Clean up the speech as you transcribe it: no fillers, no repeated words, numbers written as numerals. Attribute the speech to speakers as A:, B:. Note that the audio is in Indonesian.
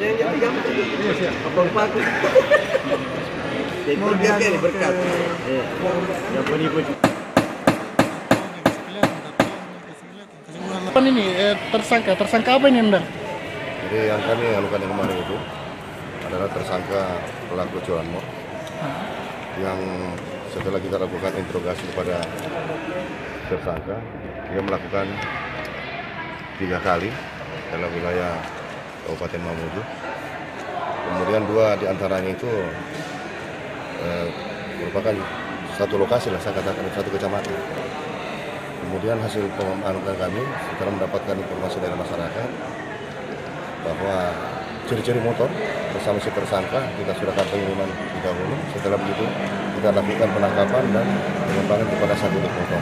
A: Yang jadi gampang.
B: Iya, siap.
A: Abang paku. Jadi berkat kan berkat. Iya. Yang penipu.
B: Apa ini tersangka apa ini Anda?
C: Jadi yang kami anukan yang kemarin itu adalah tersangka pelaku curanmor yang setelah kita lakukan interogasi kepada tersangka, dia melakukan 3 kali dalam wilayah Kabupaten Mamuju. Kemudian 2 diantaranya itu merupakan satu lokasi lah, saya katakan satu kecamatan. Kemudian hasil penganukan kami setelah mendapatkan informasi dari masyarakat bahwa ciri-ciri motor bersama si tersangka kita sudah pengiriman di dahulu. Setelah begitu kita lakukan penangkapan dan pengembangan kepada satu unit motor.